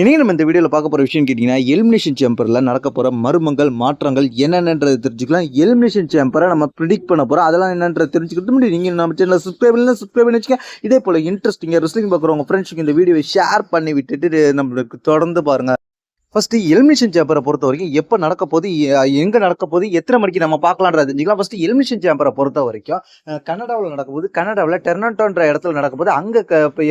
இனி நம்ம இந்த வீடியோவில் பார்க்க போகிற விஷயம் கேட்டிங்கன்னா எலிமினேஷன் சேம்பரில் நடக்க போகிற மர்மங்கள் மாற்றங்கள் என்னென்னன்றது தெரிஞ்சுக்கலாம். எலிமினேஷன் சேம்பரை நம்ம ப்ரிடிக்ட் பண்ண போகிறோம். அதெல்லாம் என்னன்றது தெரிஞ்சுக்கிட்டு முடியும். நீங்கள் நம்ம சேனலில் சப்ஸ்கிரைப் பண்ணி வச்சுக்க. இதே போல் இன்ட்ரெஸ்டிங்காக ரெஸ்லிங் பார்க்குறவங்க ஃப்ரெண்ட்ஸுக்கு இந்த வீடியோவை ஷேர் பண்ணி விட்டுட்டு நம்மளுக்கு தொடர்ந்து பாருங்கள். ஃபர்ஸ்ட் எலிமினேஷன் சேம்பரை பொறுத்த வரைக்கும் எப்போ நடக்க போது, எங்கே நடக்க போது, எத்தனை மணிக்கு நம்ம பார்க்கலான்றது தெரிஞ்சுக்கலாம். ஃபர்ஸ்ட் எலிமினேஷன் சேம்பரை பொறுத்த வரைக்கும் கனடாவில் நடக்கும்போது, கனடாவில் டொரண்டோன்ற இடத்துல நடக்கும்போது, அங்கே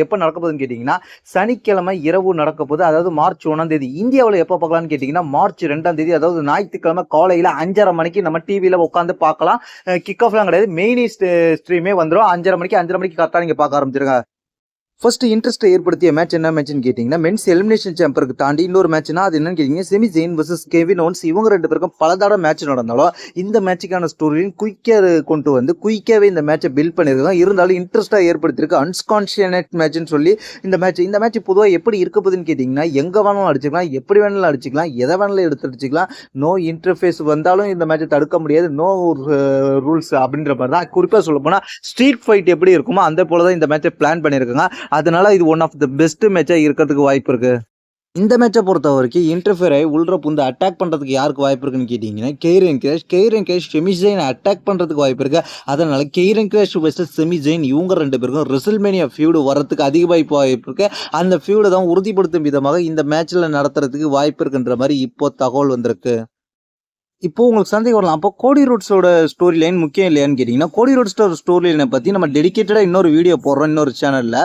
எப்போ நடக்க போகுதுன்னு கேட்டிங்கன்னா சனிக்கிழமை இரவு நடக்க போது, அதாவது மார்ச் 1 இந்தியாவில் எப்போ பார்க்கலான்னு கேட்டிங்கன்னா மார்ச் 2 அதாவது ஞாயிற்றுக்கிழமை காலையில் 5:30 மணிக்கு நம்ம டிவியில் உட்காந்து பார்க்கலாம். கிக் ஆஃப்லாம் கிடையாது, மெயின் ஸ்ட்ரீமே வந்துடும். 5:30 மணிக்கு கரெக்டாக நீங்கள் பார்க்க ஆரம்பிச்சிருங்க. ஃபர்ஸ்ட் இன்ட்ரெஸ்ட் ஏற்படுத்திய மேட்ச் என்ன மேட்ச்னு கேட்டிங்கன்னா மென்ஸ் எலிமினேஷன் சேம்பருக்கு தாண்டி இன்னொரு மேட்ச்னா அது என்னன்னு கேட்டிங்கன்னா semi Jain versus Kevin Owens. இவங்க ரெண்டு பேருக்கும் பல தடவை மேட்ச் நடந்தாலும் இந்த மேட்சுக்கான ஸ்டோரியும் குயிக்காக கொண்டு வந்து குயிக்காகவே இந்த மேட்சை பில்ட் பண்ணியிருக்காங்க. இருந்தாலும் இன்ட்ரெஸ்ட்டாக ஏற்படுத்தியிருக்கு. அன்கான்ஷியனட் மேட்ச்னு சொல்லி இந்த மேட்ச் பொதுவாக எப்படி இருக்க போகுதுன்னு கேட்டிங்கன்னா எங்கே வேணாலும் அடிச்சுக்கலாம், எப்படி வேணாலும் அடிச்சுக்கலாம், எதை வேணாலும் எடுத்து அடிச்சுக்கலாம். நோ இன்டர்ஃபேஸ் வந்தாலும் இந்த மேட்சை தடுக்க முடியாது. நோ ரூல்ஸ் அப்படின்ற மாதிரி தான். குறிப்பாக சொல்ல போனால் ஸ்ட்ரீட் ஃபைட் எப்படி இருக்குமோ அந்த போல தான் இந்த மேட்சை பிளான் பண்ணியிருக்காங்க. அதனால இது ஒன் ஆஃப் த பெஸ்ட் மேட்சா இருக்கிறதுக்கு வாய்ப்பு இருக்கு. இந்த மேட்சை பொறுத்த வரைக்கும் இன்டர்ஃபியர் ஆகி உள்ள புந்து அட்டாக் பண்ணுறதுக்கு யாருக்கு வாய்ப்பு இருக்குன்னு கேட்டிங்கன்னா கெய்ரன் கேஷ் செமி ஜெயின் அட்டாக் பண்ணுறதுக்கு வாய்ப்பு இருக்குது. அதனால் கெய்ரன் கேஷ் வெர்சஸ் செமி ஜெயின் இவங்க ரெண்டு பேருக்கும் ரெசல்மேனியா ஃபியூடு வரதுக்கு அதிக வாய்ப்பு இருக்குது. அந்த ஃபியூடை தான் உறுதிப்படுத்தும் விதமாக இந்த மேட்ச்சில் நடத்துறதுக்கு வாய்ப்பு இருக்குன்ற மாதிரி இப்போ தகவல் வந்திருக்கு. இப்போ உங்களுக்கு சந்தேகம் வரலாம், அப்போ கோடி ரோட்ஸோட ஸ்டோரி லைன் முக்கியம் இல்லையான்னு கேட்டிங்கன்னா கோடி ரோட்ஸோட ஸ்டோரி லைனை பற்றி நம்ம டெடிக்கேட்டடாக இன்னொரு வீடியோ போடுறோம் இன்னொரு சேனலில்.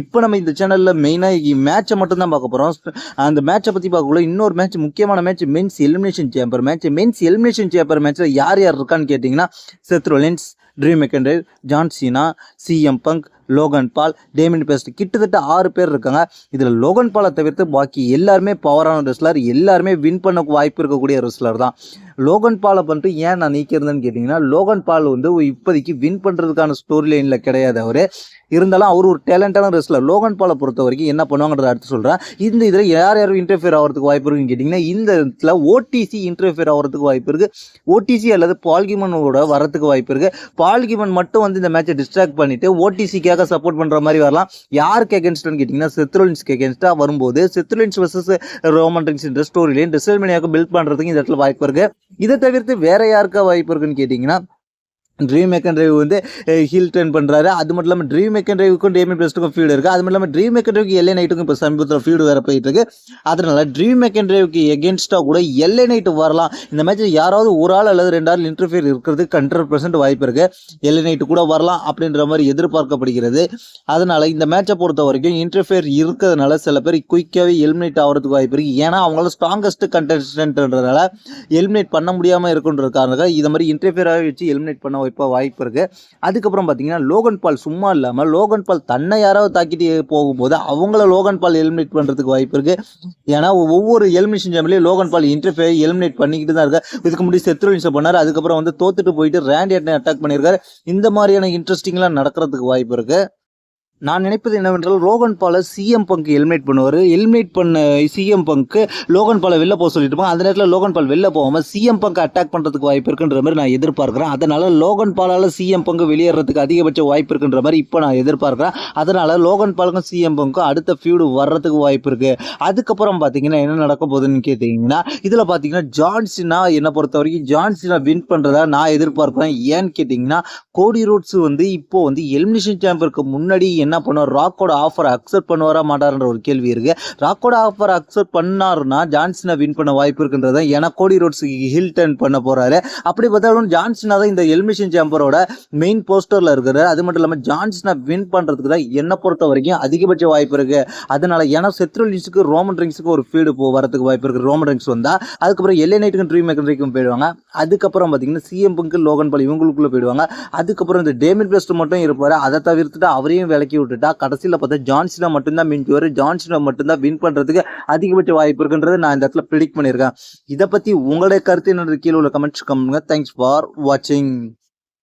இப்போ நம்ம இந்த சேனலில் மெயினாக மேட்சை மட்டும் தான் பார்க்க போகிறோம். அந்த மேட்சை பற்றி பார்க்கக்குள்ள இன்னொரு மேட்ச் முக்கியமான match men's elimination chamber match. Men's elimination chamber மேட்ச்சில் யார் இருக்கான்னு கேட்டிங்கன்னா Seth Rollins, Drew McIntyre, John Cena, CM Punk, Logan Paul, Damian Priest, கிட்டத்தட்ட 6 பேர் இருக்காங்க. இதில் லோகன் பாலை தவிர்த்து பாக்கி எல்லாருமே பவரான ரெஸ்லர், எல்லாருமே வின் பண்ண வாய்ப்பு இருக்கக்கூடிய ரெஸ்லர் தான். லோகன் பாலை பண்ணிட்டு ஏன் நான் நீக்கியிருந்தேன்னு கேட்டிங்கன்னா லோகன் பால் வந்து இப்போதைக்கு வின் பண்ணுறதுக்கான ஸ்டோரி லைனில் கிடையாது. அவர் இருந்தாலும் அவர் ஒரு டேலண்டான ரெஸ்லர். லோகன் பாலை பொறுத்த வரைக்கும் என்ன பண்ணுவாங்கன்றத அடுத்து சொல்கிறேன். இந்த இதில் யார் இன்டர்ஃபியர் ஆகிறதுக்கு வாய்ப்பு இருக்குன்னு கேட்டிங்கன்னா இந்த இடத்துல ஓடிசி இன்டர்ஃபியர் ஆகிறதுக்கு வாய்ப்பு இருக்குது. ஓடிசி அல்லது பால்கிமனோட வரத்துக்கு வாய்ப்பு இருக்குது. பால்கிமன் மட்டும் வந்து இந்த மேட்சை டிஸ்ட்ராக்ட் பண்ணிவிட்டு ஓடிசிக்காக சப்போர்ட் பண்ணுற மாதிரி வரலாம். யாருக்கு எகென்ஸ்ட்னு கேட்டிங்கன்னா செத் ரொலின்ஸ்க்கு எகென்ஸ்டாக வரும்போது செத் ரொலின்ஸ் வர்சஸ் ரோமன் ரெயின்ஸ் என்ற ஸ்டோரி லைன் ரெசல்மேனியாவுக்கு பில்ட் பண்ணுறதுக்கு இந்த இடத்துல வாய்ப்பு இருக்குது. இதை தவிர்த்து வேற யாருக்கா வாய்ப்பு இருக்குன்னு கேட்டிங்கன்னா ட்ரூ மெக்கன்டைர் வந்து ஹீல் டர்ன் பண்ணுறாரு. அது மட்டும் இல்லாமல் ட்ரூ மெக்கன்டைருக்கும் டேமியன் பிரிஸ்டுக்கும் ஃபீடு இருக்குது. அது மட்டும் இல்லாமல் ட்ரூ மெக்கன்டைருக்கு எல்ஏ நைட்டுக்கும் இப்போ சமீபத்தில் ஃபீடு வேறு போயிட்டு இருக்கு. அதனால ட்ரூ மெக்கன்டைருக்கு எகென்ஸ்டாக கூட எல்ஏ நைட்டு வரலாம். இந்த மேட்ச்சில் யாராவது ஒரு ஆள் அல்லது 2 ஆள் இன்டர்ஃபியர் இருக்கிறதுக்கு 100% வாய்ப்பு இருக்குது. எல்ஏ நைட்டு கூட வரலாம் அப்படின்ற மாதிரி எதிர்பார்க்கப்படுகிறது. அதனால் இந்த மேட்சை பொறுத்த வரைக்கும் இன்டர்ஃபியர் இருக்கிறதுனால சில பேர் குயிக்காகவே எலிமினேட் ஆகிறதுக்கு வாய்ப்பு இருக்குது. ஏன்னா அவங்களால ஸ்ட்ராங்கஸ்ட் கண்டஸ்டன்ட்ன்றதுனால எலிமினேட் பண்ண முடியாமல் இருக்குன்ற காரணத்துக்காக இதை மாதிரி இன்டர்ஃபியராக வச்சு எலிமினேட் பண்ண இப்போ வாய்ப்பு இருக்கு. அதுக்கப்புறம் பார்த்தீங்கன்னா லோகன் பால் சும்மா இல்லாமல் லோகன் பால் தன்னை யாராவது தாக்கிட்டு போகும்போது அவங்கள லோகன் பால் எலிமினேட் பண்ணுறதுக்கு வாய்ப்பு இருக்கு. ஏன்னா ஒவ்வொரு எலிமினேஷன் சேம்பர்லையும் லோகன் பால் இன்டர்ஃபியர் எலிமினேட் பண்ணிக்கிட்டு தான் இருக்காரு. இதுக்கு முன்னாடி செத் ரொலின்ஸை பண்ணார். அதுக்கப்புறம் வந்து தோத்துட்டு போயிட்டு ரேண்டி ஆர்டனை அட்டாக் பண்ணியிருக்காரு. இந்த மாதிரியான இன்ட்ரெஸ்டிங்லாம் நடக்கிறதுக்கு வாய்ப்பு இருக்கு. நான் நினைப்பது என்னவென்றால் லோகன் பாலை சிஎம் பங்க் எலிமினேட் பண்ணுவார். எலிமினேட் பண்ண சிஎம் பங்க்கு லோகன் பாலை வெளில போக சொல்லிட்டு இருப்பாங்க. அந்த நேரத்தில் லோகன் பால் வெளில போகாமல் சிஎம் பங்க் அட்டாக் பண்ணுறதுக்கு வாய்ப்பு இருக்குன்ற மாதிரி நான் எதிர்பார்க்குறேன். அதனால் லோகன் பாலால் சிஎம் பங்கு வெளியேறதுக்கு அதிகபட்ச வாய்ப்பு இருக்குன்ற மாதிரி இப்போ நான் எதிர்பார்க்குறேன். அதனால் லோகன் பாலுக்கும் சிஎம் பங்க்கும் அடுத்த ஃபியூடு வர்றதுக்கு வாய்ப்பு இருக்குது. அதுக்கப்புறம் பார்த்தீங்கன்னா என்ன நடக்க போகுதுன்னு கேட்டிங்கன்னா இதில் பார்த்தீங்கன்னா ஜான் சீனா என்னை பொறுத்த வரைக்கும் ஜான் சீனா வின் பண்ணுறதா நான் எதிர்பார்க்குறேன். ஏன்னு கேட்டிங்கன்னா கோடி ரோட்ஸ் வந்து இப்போ வந்து எலிமினேஷன் சேம்பருக்கு முன்னாடி என்ன பண்ணுவார், ராக்கோட ஆஃபரை அக்செப்ட் பண்ணுவாரா மாட்டார்ன்ற ஒரு கேள்வி இருக்கு. ராக்கோட ஆஃபரை அக்செப்ட் பண்ணாருன்னா ஜான்சனா வின் பண்ண வாய்ப்பு இருக்குன்றத. ஏன்னா கோடி ரோட்ஸ் ஹில் டர்ன் பண்ண போறாரு. அப்படி பார்த்தாலும் ஜான்சனா தான் இந்த எலிமினேஷன் சேம்பரோட மெயின் போஸ்டர்ல இருக்கிறாரு. அது மட்டும் இல்லாமல் ஜான்சனா வின் பண்றதுக்கு தான் என்னை பொறுத்த வரைக்கும் அதிகபட்ச வாய்ப்பு இருக்கு. அதனால ஏன்னா செத் ரொலின்ஸுக்கு ரோமன் ரெயின்ஸுக்கு ஒரு ஃபீடு வரதுக்கு வாய்ப்பு இருக்கு. ரோமன் ரெயின்ஸ் வந்தா அதுக்கப்புறம் எல்ஏ நைட்டுக்கும் ட்ரூ மெக்கன்டைருக்கும் போயிடுவாங்க. அதுக்கப்புறம் பார்த்தீங்கன்னா சிஎம் பங்கு லோகன் பால் இவங்களுக்குள்ள போயிடுவாங்க. அதுக்கப்புறம் இந்த டேமியன் பிரிஸ்ட் மட்டும் இருப்பாரு. அதை தவிர்த்துட்டு அவரையும் விலக்கி விட்டுட்டா கடைசியில் பார்த்தா ஜான் சீனா மட்டும்தான் மிஞ்சுவார். ஜான் சீனா மட்டும்தான் வின் பண்ணுறதுக்கு அதிகபட்ச வாய்ப்பு இருக்குன்றது நான் இந்த இடத்துல ப்ரெடிக்ட் பண்ணியிருக்கேன். இதை பற்றி உங்களுடைய கருத்து என்னோட கீழே உள்ள கமெண்ட்ஸ் கமெண்ட்டுங்க. தேங்க்ஸ் ஃபார் வாட்சிங்.